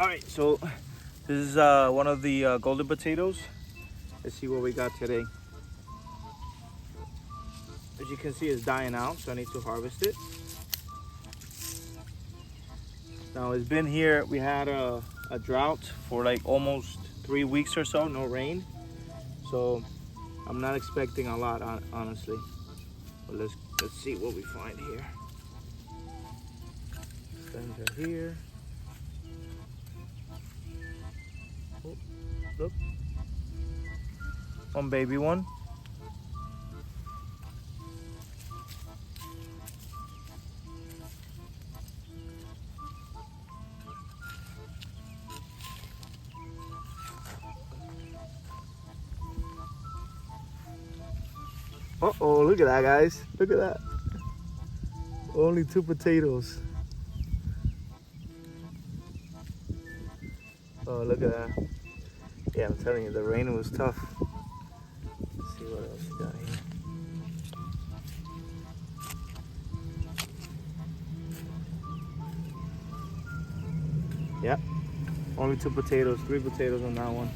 All right, so this is one of the golden potatoes. Let's see what we got today. As you can see, it's dying out, so I need to harvest it. Now it's been here, we had a drought for like almost 3 weeks or so, no rain. So I'm not expecting a lot, honestly. But let's see what we find here. Stems are here. Oh, look. One baby one. Uh-oh, look at that, guys. Look at that. Only 2 potatoes. Oh, look at that. Yeah, I'm telling you, the rain was tough. Let's see what else you got here. Yep. Only 2 potatoes, 3 potatoes on that one.